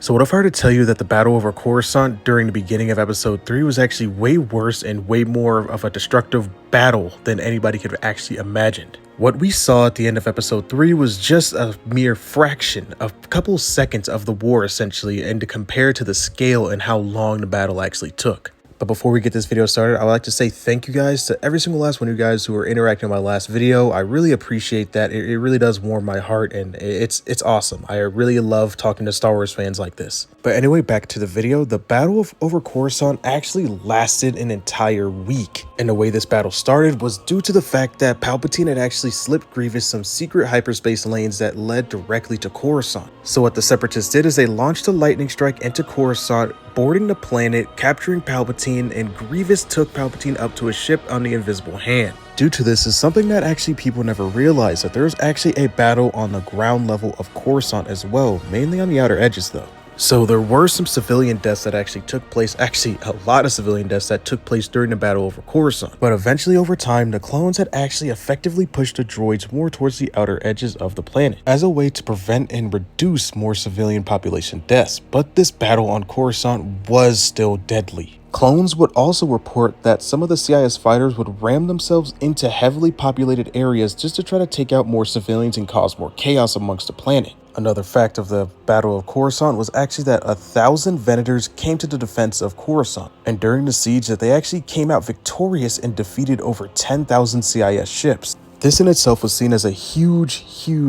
So what if I were to tell you that the battle over Coruscant during the beginning of episode 3 was actually way worse and way more of a destructive battle than anybody could have actually imagined? What we saw at the end of episode 3 was just a mere fraction, a couple seconds of the war essentially, and to compare to the scale and how long the battle actually took. But before we get this video started, I would like to say thank you guys to every single last one of you guys who are interacting with my last video. I really appreciate that. It really does warm my heart, and it's awesome. I really love talking to Star Wars fans like this. But anyway, back to the video. The battle over Coruscant actually lasted an entire week. And the way this battle started was due to the fact that Palpatine had actually slipped Grievous some secret hyperspace lanes that led directly to Coruscant. So what the Separatists did is they launched a lightning strike into Coruscant, boarding the planet, capturing Palpatine, and Grievous took Palpatine up to a ship on the Invisible Hand. Due to this is something that actually people never realized, that there was actually a battle on the ground level of Coruscant as well, mainly on the outer edges though. So there were some civilian deaths that actually took place, actually a lot of civilian deaths that took place during the battle over Coruscant. But eventually over time, the clones had actually effectively pushed the droids more towards the outer edges of the planet as a way to prevent and reduce more civilian population deaths. But this battle on Coruscant was still deadly. Clones would also report that some of the CIS fighters would ram themselves into heavily populated areas just to try to take out more civilians and cause more chaos amongst the planet. Another fact of the Battle of Coruscant was actually that 1,000 Venators came to the defense of Coruscant, and during the siege that they actually came out victorious and defeated over 10,000 CIS ships. This in itself was seen as a huge,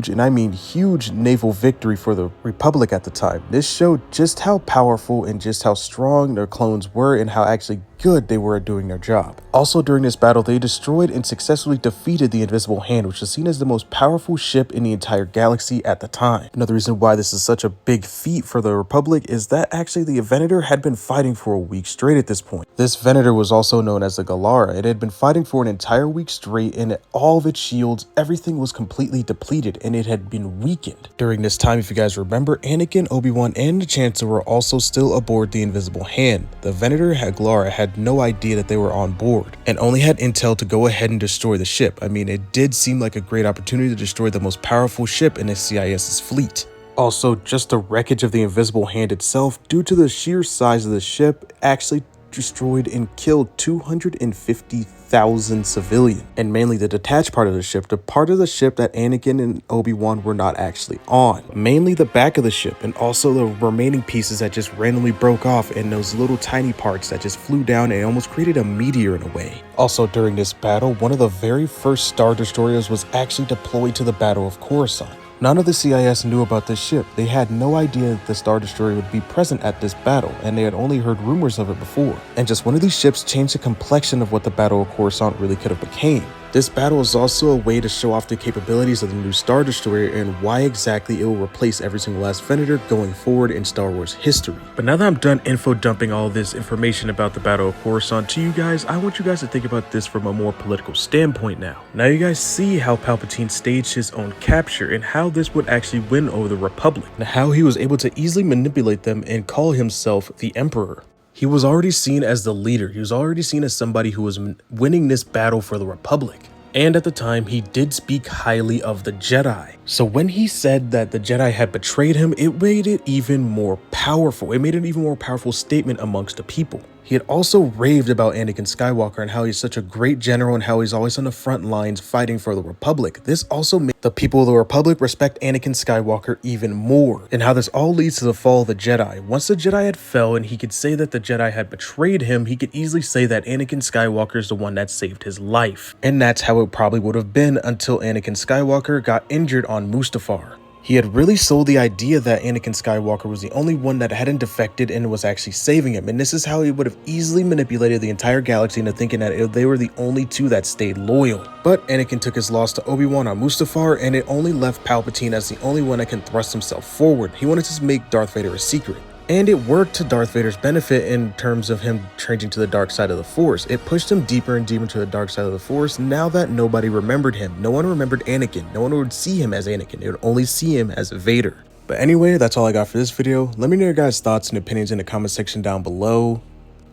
and I mean huge naval victory for the Republic at the time. This showed just how powerful and just how strong their clones were and how actually good they were at doing their job. Also during this battle, they destroyed and successfully defeated the Invisible Hand, which was seen as the most powerful ship in the entire galaxy at the time. Another reason why this is such a big feat for the Republic is that actually the Venator had been fighting for a week straight at this point. This Venator was also known as the Gallara. It had been fighting for an entire week straight, and all of its shields, everything was completely depleted and it had been weakened. During this time, if you guys remember, Anakin, Obi-Wan, and the Chancellor were also still aboard the Invisible Hand. The Venator Gallara had no idea that they were on board and only had intel to go ahead and destroy the ship. I mean, it did seem like a great opportunity to destroy the most powerful ship in the CIS's fleet. Also, just the wreckage of the Invisible Hand itself, due to the sheer size of the ship, actually destroyed and killed 250,000 civilians, and mainly the detached part of the ship, the part of the ship that Anakin and Obi-Wan were not actually on, mainly the back of the ship, and also the remaining pieces that just randomly broke off, and those little tiny parts that just flew down and almost created a meteor in a way. Also during this battle, one of the very first Star Destroyers was actually deployed to the Battle of Coruscant. None of the CIS knew about this ship. They had no idea that the Star Destroyer would be present at this battle, and they had only heard rumors of it before. And just one of these ships changed the complexion of what the Battle of Coruscant really could have became. This battle is also a way to show off the capabilities of the new Star Destroyer and why exactly it will replace every single last Venator going forward in Star Wars history. But now that I'm done info dumping all this information about the Battle of Coruscant to you guys, I want you guys to think about this from a more political standpoint now. Now you guys see how Palpatine staged his own capture and how this would actually win over the Republic, and how he was able to easily manipulate them and call himself the Emperor. He was already seen as the leader. He was already seen as somebody who was winning this battle for the Republic. And at the time, he did speak highly of the Jedi. So when he said that the Jedi had betrayed him, it made it even more powerful. It made an even more powerful statement amongst the people. He had also raved about Anakin Skywalker and how he's such a great general and how he's always on the front lines fighting for the Republic. This also made the people of the Republic respect Anakin Skywalker even more, and how this all leads to the fall of the Jedi. Once the Jedi had fell and he could say that the Jedi had betrayed him, he could easily say that Anakin Skywalker is the one that saved his life. And that's how it probably would have been until Anakin Skywalker got injured on Mustafar. He had really sold the idea that Anakin Skywalker was the only one that hadn't defected and was actually saving him, and this is how he would have easily manipulated the entire galaxy into thinking that they were the only two that stayed loyal. But Anakin took his loss to Obi-Wan on Mustafar, and it only left Palpatine as the only one that can thrust himself forward. He wanted to make Darth Vader a secret. And it worked to Darth Vader's benefit in terms of him changing to the dark side of the Force. It pushed him deeper and deeper into the dark side of the Force now that nobody remembered him. No one remembered Anakin. No one would see him as Anakin. They would only see him as Vader. But anyway, that's all I got for this video. Let me know your guys' thoughts and opinions in the comment section down below.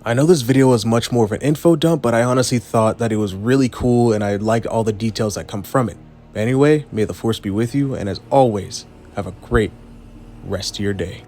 I know this video was much more of an info dump, but I honestly thought that it was really cool and I liked all the details that come from it. But anyway, may the Force be with you, and as always, have a great rest of your day.